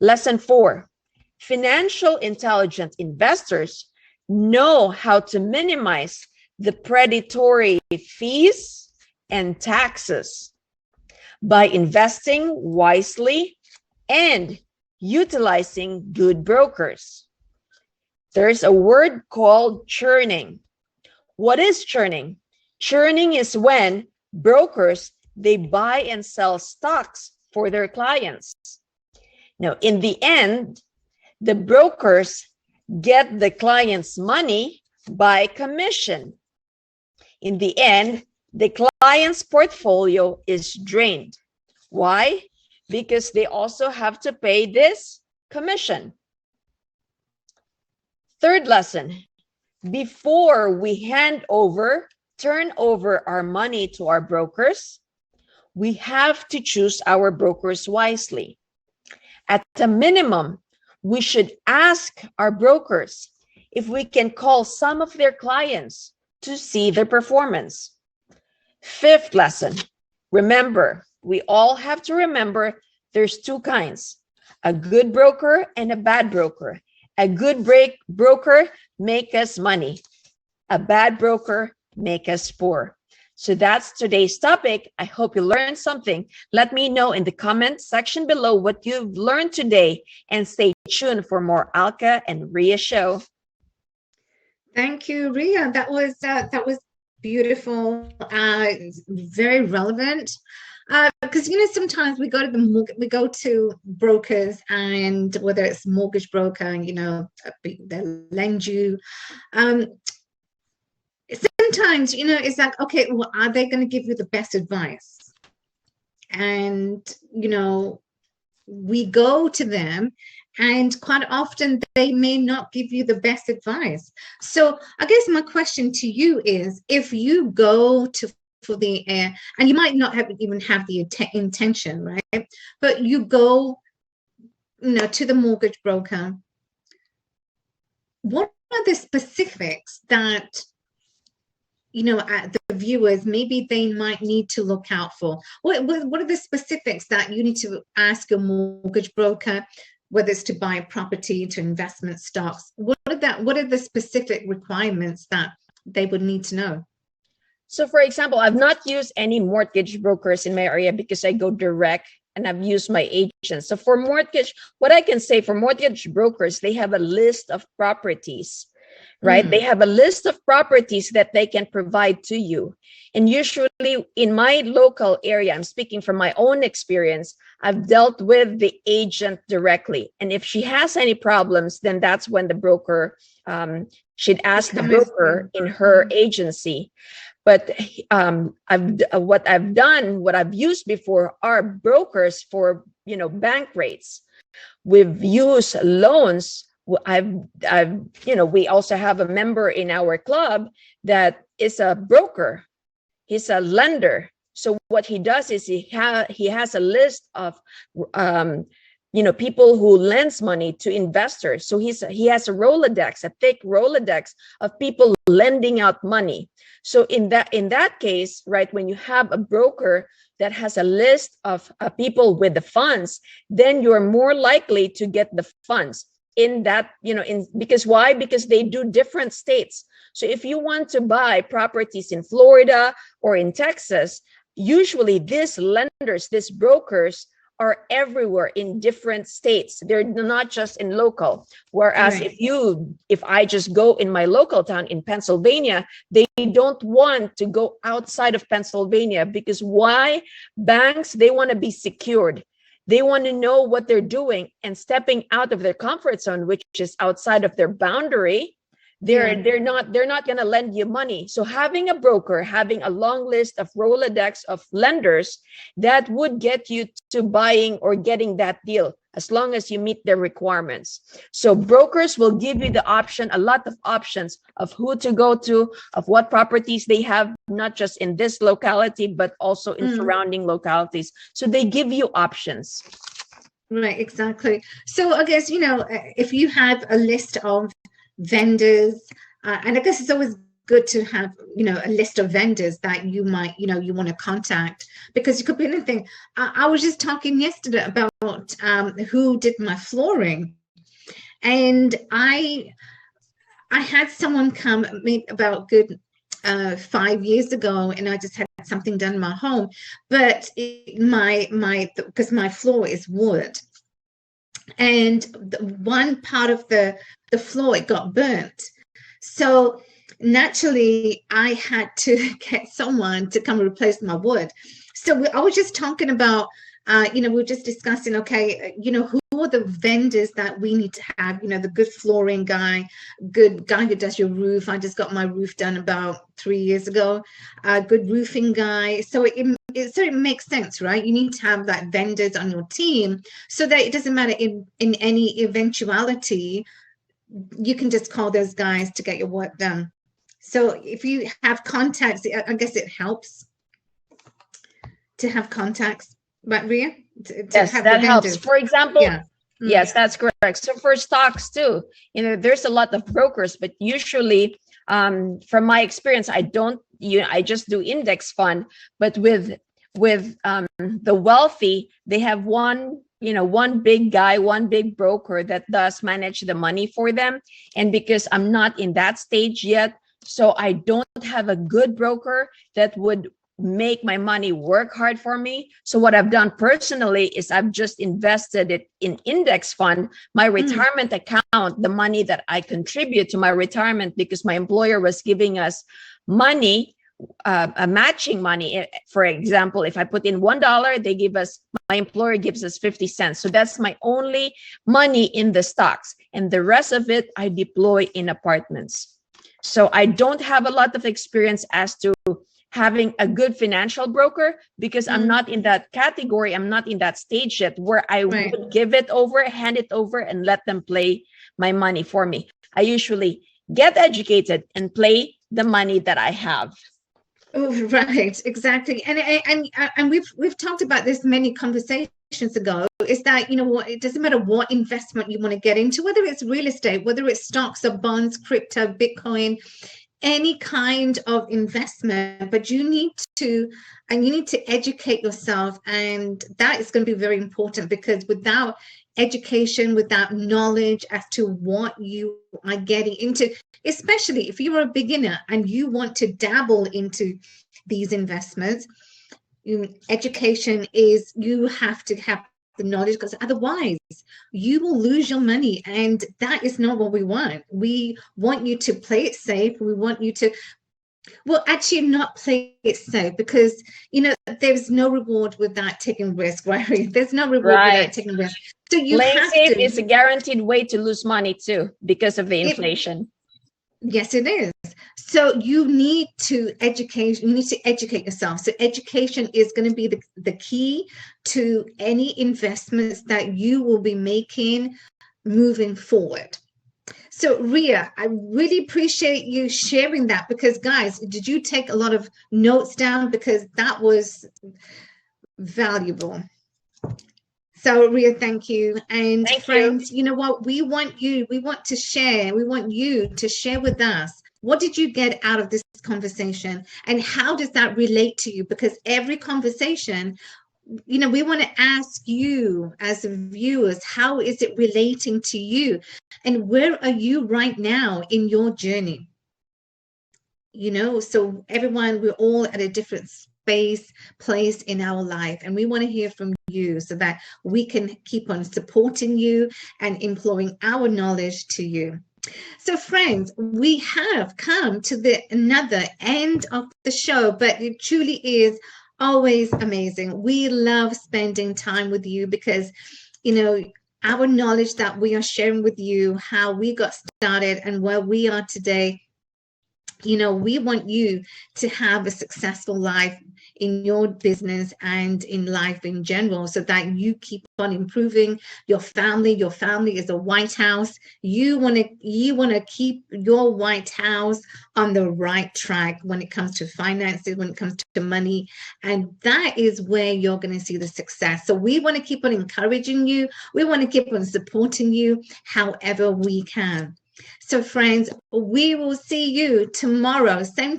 Lesson 4, financial intelligent investors know how to minimize the predatory fees and taxes by investing wisely and utilizing good brokers. There's a word called churning. What is churning? Churning is when brokers, they buy and sell stocks for their clients. Now, in the end, the brokers get the client's money by commission. In the end, the client's portfolio is drained. Why? Because they also have to pay this commission. Third lesson, before we turn over our money to our brokers, we have to choose our brokers wisely. At a minimum, we should ask our brokers if we can call some of their clients to see their performance. Fifth lesson, remember, we all have to remember there's two kinds, a good broker and a bad broker. A good broker make us money. A bad broker make us poor. So that's today's topic. I hope you learned something. Let me know in the comment section below what you've learned today, and stay tuned for more Alka and Ria show. Thank you, Ria. That was beautiful. Very relevant. Because sometimes we go to brokers, and whether it's mortgage broker, and they lend you. Sometimes it's like, okay, well, are they going to give you the best advice? And we go to them, and quite often they may not give you the best advice. So I guess my question to you is, if you go for the and you might not even have the intention, right? But you go to the mortgage broker, what are the specifics that the viewers maybe they might need to look out for? What are the specifics that you need to ask your mortgage broker, whether it's to buy property, to investment stocks? What are the specific requirements that they would need to know? So for example, I've not used any mortgage brokers in my area because I go direct, and I've used my agents. So for mortgage, what I can say for mortgage brokers, they have a list of properties, right? They have a list of properties that they can provide to you. And usually in my local area, I'm speaking from my own experience, I've dealt with the agent directly. And if she has any problems, then that's when the broker should ask the broker in her agency. But what I've used before are brokers for, bank rates. We've used loans. We also have a member in our club that is a broker. He's a lender. So what he does is he has a list of, people who lends money to investors. So he has a Rolodex, a thick Rolodex of people lending out money. So in that case, right, when you have a broker that has a list of people with the funds, then you're more likely to get the funds in that, because why? Because they do different states. So if you want to buy properties in Florida or in Texas, usually these lenders, these brokers are everywhere in different states. They're not just in local. Whereas if I just go in my local town in Pennsylvania, they don't want to go outside of Pennsylvania, because why? Banks, they want to be secured. They want to know what they're doing, and stepping out of their comfort zone, which is outside of their boundary, they're not going to lend you money. So having a broker, having a long list of Rolodex of lenders, that would get you to buying or getting that deal, as long as you meet their requirements. So brokers will give you the option, a lot of options of who to go to, of what properties they have, not just in this locality, but also in surrounding localities. So they give you options. Right, exactly. So I guess, if you have a list of vendors, and I guess it's always good to have, a list of vendors that you might, you want to contact, because it could be anything. I was just talking yesterday about who did my flooring, and I had someone come maybe about good 5 years ago, and I just had something done in my home, but because my floor is wood, and one part of the floor, it got burnt. So naturally, I had to get someone to come and replace my wood. So I was just talking about, we were just discussing, okay, who are the vendors that we need to have, the good flooring guy, good guy who does your roof. I just got my roof done about 3 years ago, a good roofing guy. So it makes sense, right? You need to have that vendors on your team so that it doesn't matter in any eventuality, you can just call those guys to get your work done. So if you have contacts, I guess it helps to have contacts, but Ria? Yes, that helps. For example, yes, that's correct. So for stocks too, there's a lot of brokers, but usually, from my experience, I just do index fund. But with the wealthy, they have one big guy, one big broker that does manage the money for them. And because I'm not in that stage yet, so I don't have a good broker that would make my money work hard for me. So what I've done personally is I've just invested it in index fund, my retirement account, the money that I contribute to my retirement, because my employer was giving us money, a matching money. For example, if I put in $1, my employer gives us 50 cents. So that's my only money in the stocks, and the rest of it I deploy in apartments. So I don't have a lot of experience as to having a good financial broker, because I'm not in that category. I'm not in that stage yet where I would hand it over and let them play my money for me. I usually get educated and play the money that I have. Oh, right, exactly. And we've talked about this many conversations ago, is that, it doesn't matter what investment you want to get into, whether it's real estate, whether it's stocks or bonds, crypto, Bitcoin, any kind of investment, but you need to educate yourself. And that is going to be very important, because without education, without knowledge as to what you are getting into, especially if you're a beginner and you want to dabble into these investments, education is, you have to have the knowledge, because otherwise you will lose your money, and that is not what we want. We want you to play it safe. We want you to, well, actually not play it safe, because there's no reward without taking risk, right? There's no reward without taking risk. So you playing safe is a guaranteed way to lose money too, because of the inflation. Yes, it is. So you need to educate yourself. So education is going to be the key to any investments that you will be making moving forward. So Ria, I really appreciate you sharing that, because guys, did you take a lot of notes down? Because that was valuable. So Ria, thank you. And friends, you know what? We want you to share with us, what did you get out of this conversation, and how does that relate to you? Because every conversation, we want to ask you as viewers, how is it relating to you, and where are you right now in your journey? So everyone, we're all at a different place in our life, and we want to hear from you so that we can keep on supporting you and imploring our knowledge to you. So friends, we have come to another end of the show, but it truly is always amazing. We love spending time with you, because our knowledge that we are sharing with you, how we got started and where we are today, we want you to have a successful life in your business and in life in general, so that you keep on improving your family. Your family is a White House. You want to keep your White House on the right track when it comes to finances, when it comes to money, and that is where you're going to see the success. So we want to keep on encouraging you. We want to keep on supporting you however we can. So friends, we will see you tomorrow, same time.